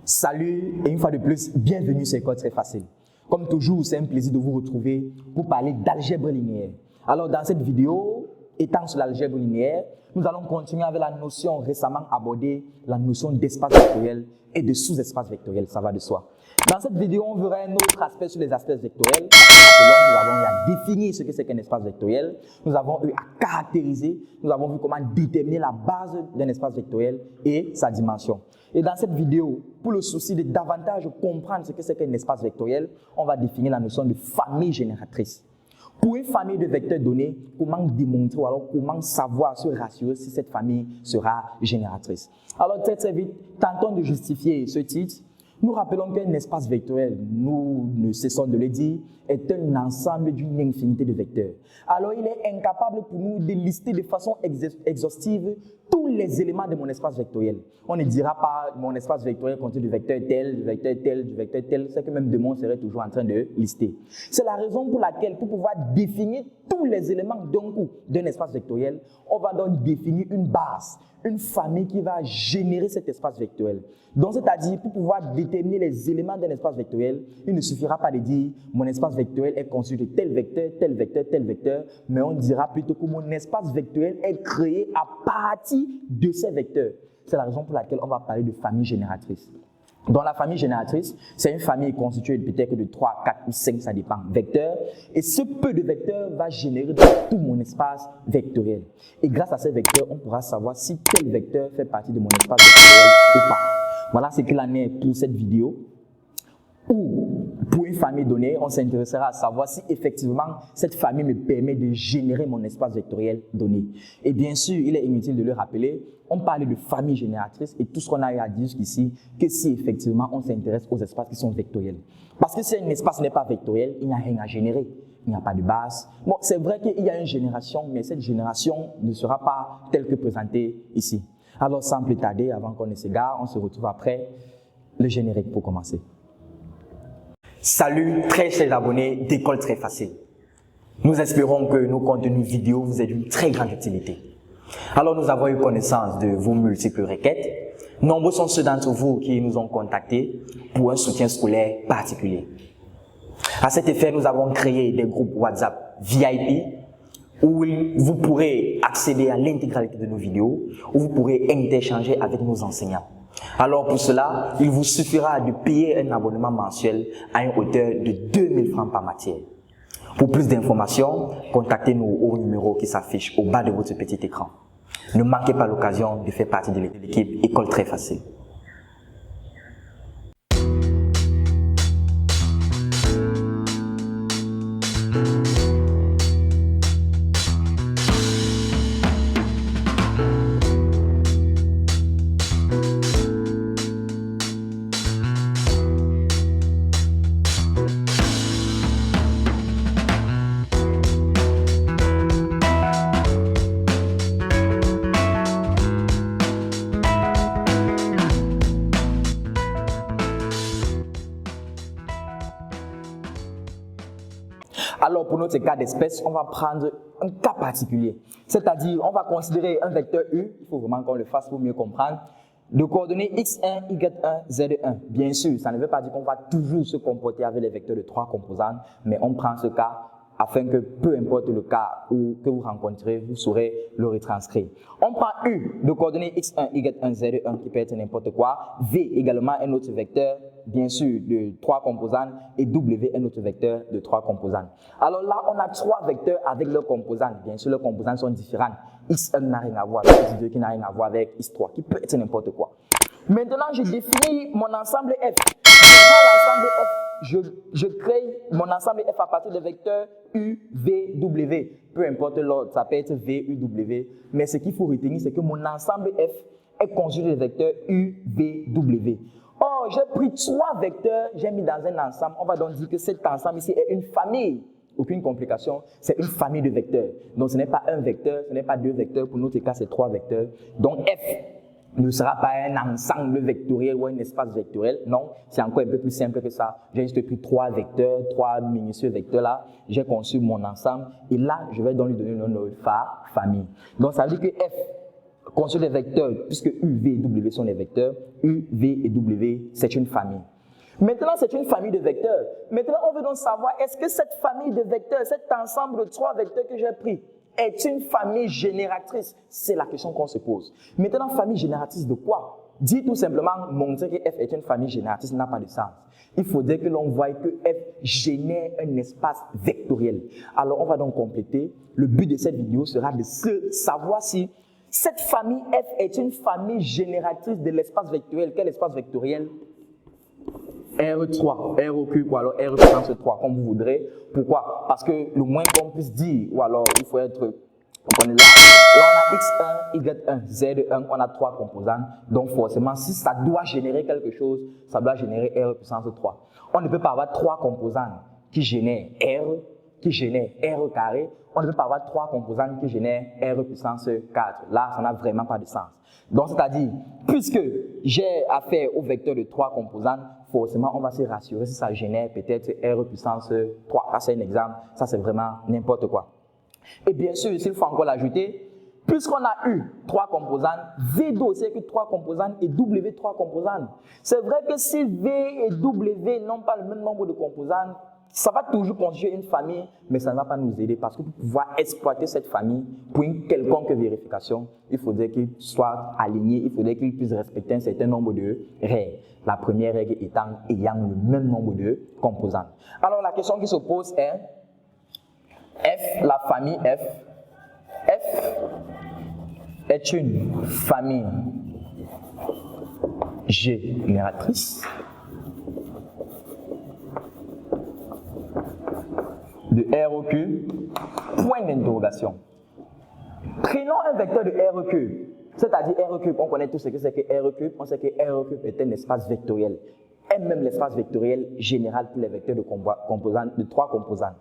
Salut et une fois de plus, bienvenue sur École Très Facile. Comme toujours, c'est un plaisir de vous retrouver pour parler d'algèbre linéaire. Alors dans cette vidéo, étant sur l'algèbre linéaire, nous allons continuer avec la notion récemment abordée, la notion d'espace vectoriel et de sous-espace vectoriel, ça va de soi. Dans cette vidéo, on verra un autre aspect sur les aspects vectoriels. Nous avons eu à définir ce que c'est qu'un espace vectoriel. Nous avons eu à caractériser. Nous avons vu comment déterminer la base d'un espace vectoriel et sa dimension. Et dans cette vidéo, pour le souci de davantage comprendre ce que c'est qu'un espace vectoriel, on va définir la notion de famille génératrice. Pour une famille de vecteurs donnés, comment démontrer ou alors comment savoir, se rassurer si cette famille sera génératrice. Alors très vite, tentons de justifier ce titre. Nous rappelons qu'un espace vectoriel, nous ne cessons de le dire, est un ensemble d'une infinité de vecteurs. Alors il est incapable pour nous de lister de façon exhaustive tous les éléments de mon espace vectoriel. On ne dira pas mon espace vectoriel contient du vecteur tel, du vecteur tel, du vecteur tel, c'est que même demain on serait toujours en train de lister. C'est la raison pour laquelle, pour pouvoir définir tous les éléments d'un coup d'un espace vectoriel, on va donc définir une base, une famille qui va générer cet espace vectoriel. Donc, c'est-à-dire, pour pouvoir déterminer les éléments d'un espace vectoriel, il ne suffira pas de dire mon espace vectoriel est constitué de tel vecteur, tel vecteur, tel vecteur, mais on dira plutôt que mon espace vectoriel est créé à partir de ces vecteurs. C'est la raison pour laquelle on va parler de famille génératrice. Dans la famille génératrice, c'est une famille constituée peut-être de 3, 4 ou 5, ça dépend, vecteurs. Et ce peu de vecteurs va générer tout mon espace vectoriel. Et grâce à ces vecteurs, on pourra savoir si tel vecteur fait partie de mon espace vectoriel ou pas. Voilà ce qu'il en est pour cette vidéo. Ou pour une famille donnée, on s'intéressera à savoir si effectivement cette famille me permet de générer mon espace vectoriel donné. Et bien sûr, il est inutile de le rappeler, on parle de famille génératrice et tout ce qu'on a eu à dire jusqu'ici, que si effectivement on s'intéresse aux espaces qui sont vectoriels. Parce que si un espace n'est pas vectoriel, il n'y a rien à générer. Il n'y a pas de base. Bon, c'est vrai qu'il y a une génération, mais cette génération ne sera pas telle que présentée ici. Alors sans plus tarder, avant qu'on ne s'égare, on se retrouve après le générique pour commencer. Salut très chers abonnés d'École Très Facile. Nous espérons que nos contenus vidéo vous aient d'une très grande utilité. Alors nous avons eu connaissance de vos multiples requêtes. Nombreux sont ceux d'entre vous qui nous ont contactés pour un soutien scolaire particulier. À cet effet, nous avons créé des groupes WhatsApp VIP où vous pourrez accéder à l'intégralité de nos vidéos, où vous pourrez interchanger avec nos enseignants. Alors pour cela, il vous suffira de payer un abonnement mensuel à une hauteur de 2000 francs par matière. Pour plus d'informations, contactez-nous au numéro qui s'affiche au bas de votre petit écran. Ne manquez pas l'occasion de faire partie de l'équipe École Très Facile. Alors, pour notre cas d'espèce, on va prendre un cas particulier. C'est-à-dire, on va considérer un vecteur U, il faut vraiment qu'on le fasse pour mieux comprendre, de coordonnées x1, y1, z1. Bien sûr, ça ne veut pas dire qu'on va toujours se comporter avec les vecteurs de 3 composantes, mais on prend ce cas afin que peu importe le cas que vous rencontrez, vous saurez le retranscrire. On prend U de coordonnées x1, y1, z1 qui peut être n'importe quoi, V également un autre vecteur, bien sûr de 3 composantes, et W un autre vecteur de 3 composantes. Alors là, on a 3 vecteurs avec leurs composantes. Bien sûr, leurs composantes sont différentes. X1 n'a rien à voir avec X2 qui n'a rien à voir avec X3, qui peut être n'importe quoi. Maintenant, je définis mon ensemble F. Je prends l'ensemble F, je crée mon ensemble F à partir de vecteurs U, V, W. Peu importe l'ordre, ça peut être V, U, W. Mais ce qu'il faut retenir, c'est que mon ensemble F est constitué de vecteurs U, V, W. Or, j'ai pris 3 vecteurs, j'ai mis dans un ensemble. On va donc dire que cet ensemble ici est une famille. Aucune complication, c'est une famille de vecteurs. Donc, ce n'est pas un vecteur, ce n'est pas 2 vecteurs. Pour notre cas, c'est 3 vecteurs. Donc, F ne sera pas un ensemble vectoriel ou un espace vectoriel. Non, c'est encore un peu plus simple que ça. J'ai juste pris 3 vecteurs, 3 minutieux vecteurs là. J'ai conçu mon ensemble. Et là, je vais donc lui donner le nom de famille. Donc, ça veut dire que F construire des vecteurs, puisque U, V et W sont des vecteurs, U, V et W, c'est une famille. Maintenant, c'est une famille de vecteurs. Maintenant, on veut donc savoir, est-ce que cette famille de vecteurs, cet ensemble de 3 vecteurs que j'ai pris, est une famille génératrice? C'est la question qu'on se pose. Maintenant, famille génératrice de quoi? Dit tout simplement, montrer que F est une famille génératrice n'a pas de sens. Il faudrait que l'on voie que F génère un espace vectoriel. Alors, on va donc compléter. Le but de cette vidéo sera de savoir si cette famille F est une famille génératrice de l'espace vectoriel. Quel espace vectoriel? R3, R au cube, ou alors R puissance 3, comme vous voudrez. Pourquoi? Parce que le moins qu'on puisse dire, ou alors il faut être... On est là on a x1, y1, z1, on a 3 composantes. Donc forcément, si ça doit générer quelque chose, ça doit générer R puissance 3. On ne peut pas avoir 3 composantes qui génèrent R carré. On ne peut pas avoir 3 composantes qui génèrent R puissance 4. Là, ça n'a vraiment pas de sens. Donc, c'est-à-dire, puisque j'ai affaire au vecteur de 3 composantes, forcément, on va se rassurer si ça génère peut-être R puissance 3. Ça, c'est un exemple. Ça, c'est vraiment n'importe quoi. Et bien sûr, s'il faut encore l'ajouter, puisqu'on a eu 3 composantes, V c'est que 3 composantes et W 3 composantes. C'est vrai que si V et W n'ont pas le même nombre de composantes, ça va toujours constituer une famille, mais ça ne va pas nous aider parce que pour pouvoir exploiter cette famille pour une quelconque vérification, il faudrait qu'il soit aligné, il faudrait qu'il puisse respecter un certain nombre de règles. La première règle étant ayant le même nombre de composantes. Alors la question qui se pose est F, la famille F est une famille génératrice de R au cube, point d'interrogation. Prenons un vecteur de R au cube, c'est-à-dire R au cube, on connaît tout ce que c'est que R au cube, on sait que R au cube est un espace vectoriel, et même l'espace vectoriel général pour les vecteurs de 3 composantes.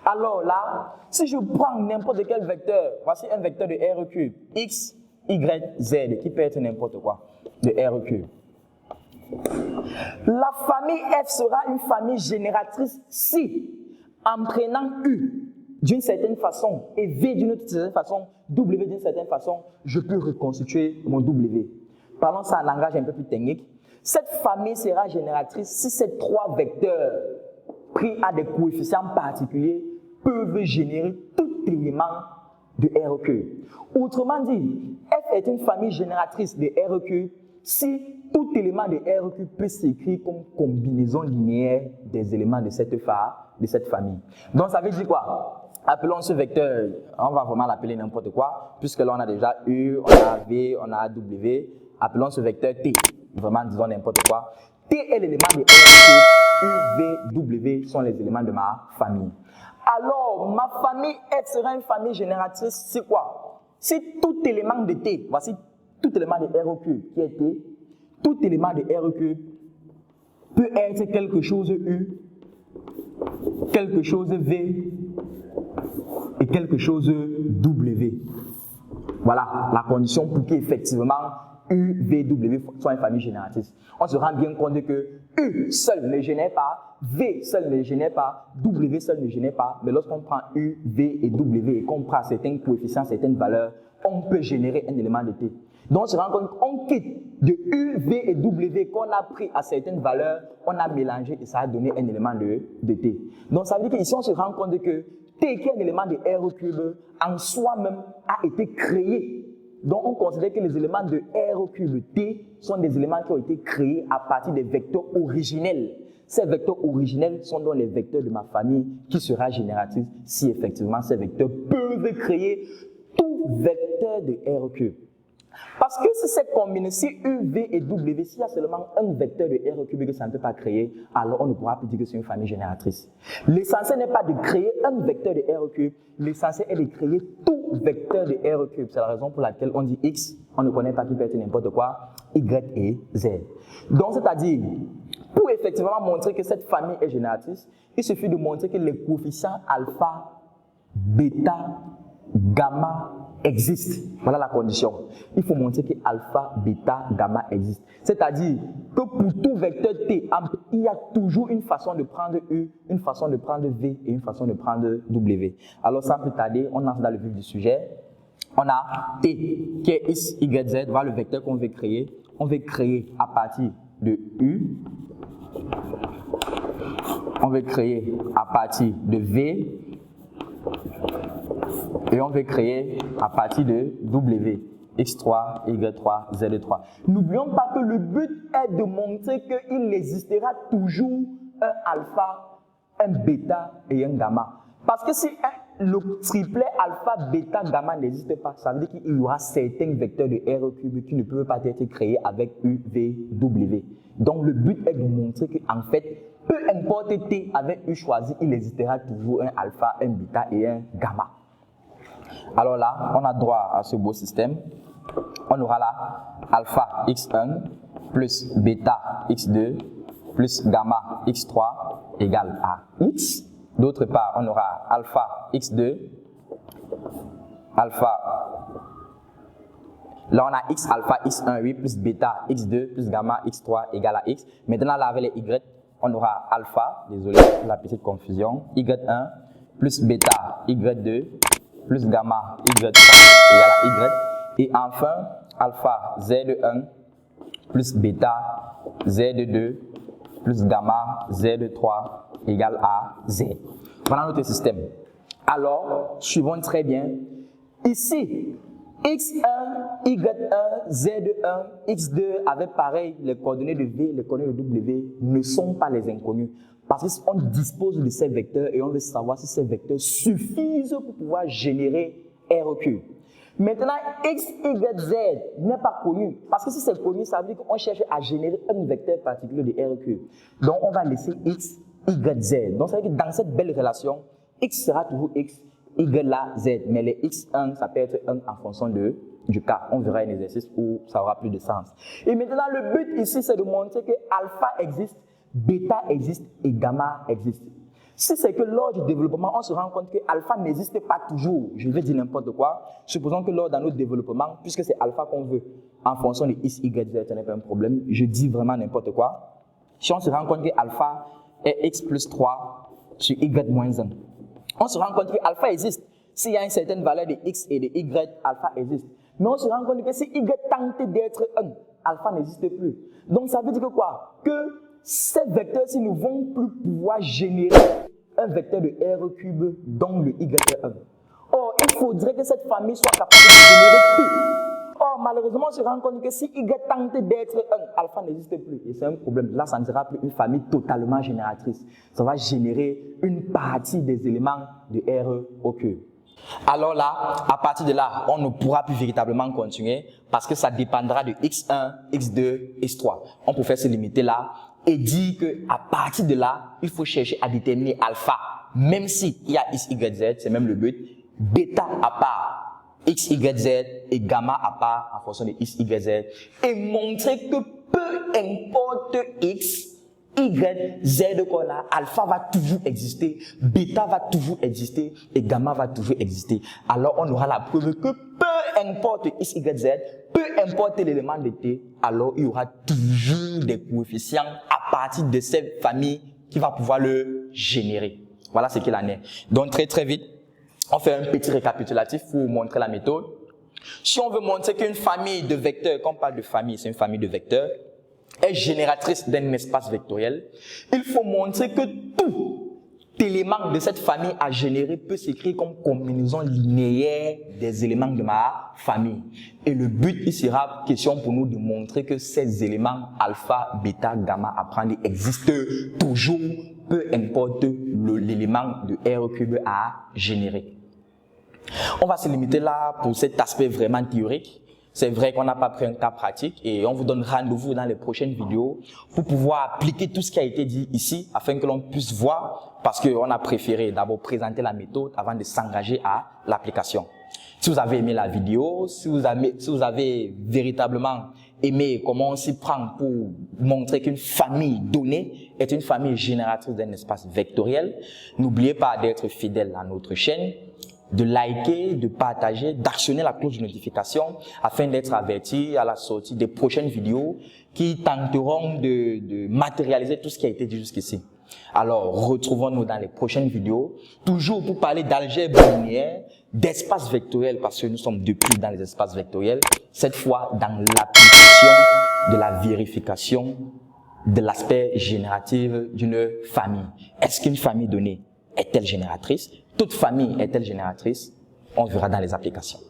Alors là, si je prends n'importe quel vecteur, voici un vecteur de R au cube, X, Y, Z, qui peut être n'importe quoi, de R au cube. La famille F sera une famille génératrice si, en prenant U d'une certaine façon et V d'une autre certaine façon, W d'une certaine façon, je peux reconstituer mon W. Parlons ça en langage un peu plus technique. Cette famille sera génératrice si ces 3 vecteurs pris à des coefficients particuliers peuvent générer tout élément de R au cube. Autrement dit, F est une famille génératrice de R au cube si tout élément de R au cube peut s'écrire comme combinaison linéaire des éléments de cette famille. Donc ça veut dire quoi? Appelons ce vecteur, on va vraiment l'appeler n'importe quoi, puisque là on a déjà U, on a V, on a W. Appelons ce vecteur T, vraiment disons n'importe quoi. T est l'élément de R au cube, U, V, W sont les éléments de ma famille. Alors, ma famille F sera une famille génératrice, c'est quoi? Si tout élément de T, voici tout élément de R au cube qui est T, tout élément de R au cube peut être quelque chose U, quelque chose V et quelque chose W. Voilà la condition pour qu'effectivement U, V, W soit une famille génératrice. On se rend bien compte que U seul ne génère pas, V seul ne génère pas, W seul ne génère pas, mais lorsqu'on prend U, V et W et qu'on prend certains coefficients, certaines valeurs, on peut générer un élément de T. Donc on se rend compte qu'on quitte de U, V et W qu'on a pris à certaines valeurs, on a mélangé et ça a donné un élément de T. Donc ça veut dire qu'ici on se rend compte que T qui est un élément de R au cube en soi-même a été créé. Donc on considère que les éléments de R au cube T sont des éléments qui ont été créés à partir des vecteurs originels. Ces vecteurs originels sont donc les vecteurs de ma famille qui sera génératrice si effectivement ces vecteurs peuvent créer tout vecteur de R au cube. Parce que si c'est combiné, si U, V et W, s'il y a seulement un vecteur de R au cube que ça ne peut pas créer, alors on ne pourra plus dire que c'est une famille génératrice. L'essentiel n'est pas de créer un vecteur de R au cube, l'essentiel est de créer tout vecteur de R au cube. C'est la raison pour laquelle on dit X, on ne connaît pas qui peut être n'importe quoi, Y et Z. Donc c'est-à-dire, pour effectivement montrer que cette famille est génératrice, il suffit de montrer que les coefficients alpha, bêta, gamma existe. Voilà la condition. Il faut montrer que alpha, bêta, gamma existe. C'est-à-dire que pour tout vecteur T, il y a toujours une façon de prendre U, une façon de prendre V et une façon de prendre W. Alors sans plus tarder, on entre dans le vif du sujet. On a T qui est X, Y, Z, voilà le vecteur qu'on veut créer. On veut créer à partir de U. On veut créer à partir de V. Et on veut créer à partir de W. X3, Y3, Z3. N'oublions pas que le but est de montrer qu'il existera toujours un alpha, un bêta et un gamma. Parce que si le triplet alpha, bêta, gamma n'existe pas, ça veut dire qu'il y aura certains vecteurs de R³ qui ne peuvent pas être créés avec U, V, W. Donc le but est de montrer qu'en fait, peu importe T avec U choisi, il existera toujours un alpha, un bêta et un gamma. Alors là, on a droit à ce beau système. On aura là alpha x1 plus bêta x2 plus gamma x3 égale à x. D'autre part, on aura alpha x2, alpha, là on a x alpha x1, oui, plus bêta x2 plus gamma x3 égale à x. Maintenant là avec les y, on aura alpha, désolé pour la petite confusion, y1 plus bêta y2 plus gamma y3 égale à y. Et enfin, alpha z1 plus bêta z2 plus gamma z3 égale à z. Voilà notre système. Alors, suivons très bien. Ici, x1, y1, z1, x2 avec pareil les coordonnées de v, les coordonnées de w ne sont pas les inconnus. Parce qu'on dispose de ces vecteurs et on veut savoir si ces vecteurs suffisent pour pouvoir générer RQ. Maintenant, x, y, z n'est pas connu. Parce que si c'est connu, ça veut dire qu'on cherche à générer un vecteur particulier de RQ. Donc, on va laisser x, y, z. Donc, ça veut dire que dans cette belle relation, x sera toujours x, y là, z. Mais les x1, ça peut être 1 en fonction du cas. On verra un exercice où ça aura plus de sens. Et maintenant, le but ici, c'est de montrer que alpha existe, bêta existe et gamma existe. Si c'est que lors du développement, on se rend compte que alpha n'existe pas toujours, je vais dire n'importe quoi, supposons que lors de notre développement, puisque c'est alpha qu'on veut, en fonction de x, y, z, ça n'est pas un problème, je dis vraiment n'importe quoi. Si on se rend compte que alpha est x plus 3 sur y moins 1, on se rend compte que alpha existe. S'il y a une certaine valeur de x et de y, alpha existe. Mais on se rend compte que si y tente d'être 1, alpha n'existe plus. Donc ça veut dire que quoi? Que ces vecteurs-ci ne vont plus pouvoir générer un vecteur de R³ dont le Y est 1. Or, il faudrait que cette famille soit capable de générer tout. Or, malheureusement, on se rend compte que si Y tente d'être 1, alpha n'existe plus. Et c'est un problème. Là, ça ne sera plus une famille totalement génératrice. Ça va générer une partie des éléments de RQ. Alors là, à partir de là, on ne pourra plus véritablement continuer parce que ça dépendra de x1, x2, x3. On peut faire se limiter là et dire qu'à partir de là, il faut chercher à déterminer alpha, même s'il y a x, y, z, c'est même le but, bêta à part, x, y, z et gamma à part en fonction de x, y, z et montrer que peu importe x, y, z qu'on a, alpha va toujours exister, bêta va toujours exister et gamma va toujours exister. Alors on aura la preuve que peu importe x, y, z, peu importe l'élément de t, alors il y aura toujours des coefficients à partir de cette famille qui va pouvoir le générer. Voilà ce qu'il en est. Donc très vite, on fait un petit récapitulatif pour vous montrer la méthode. Si on veut montrer qu'une famille de vecteurs, quand on parle de famille, c'est une famille de vecteurs, est génératrice d'un espace vectoriel, il faut montrer que tout élément de cette famille à générer peut s'écrire comme combinaison linéaire des éléments de ma famille. Et le but, il sera question pour nous de montrer que ces éléments alpha, bêta, gamma à prendre existent toujours, peu importe l'élément de R³ à générer. On va se limiter là pour cet aspect vraiment théorique. C'est vrai qu'on n'a pas pris un cas pratique et on vous donne rendez-vous dans les prochaines vidéos pour pouvoir appliquer tout ce qui a été dit ici afin que l'on puisse voir, parce qu'on a préféré d'abord présenter la méthode avant de s'engager à l'application. Si vous avez aimé la vidéo, si vous avez véritablement aimé comment on s'y prend pour montrer qu'une famille donnée est une famille génératrice d'un espace vectoriel, n'oubliez pas d'être fidèle à notre chaîne, de liker, de partager, d'actionner la cloche de notification afin d'être averti à la sortie des prochaines vidéos qui tenteront de matérialiser tout ce qui a été dit jusqu'ici. Alors, retrouvons-nous dans les prochaines vidéos, toujours pour parler d'algèbre linéaire, d'espaces vectoriels, parce que nous sommes depuis dans les espaces vectoriels, cette fois dans l'application de la vérification de l'aspect génératif d'une famille. Est-ce qu'une famille donnée est-elle génératrice? Toute famille est-elle génératrice? On verra dans les applications.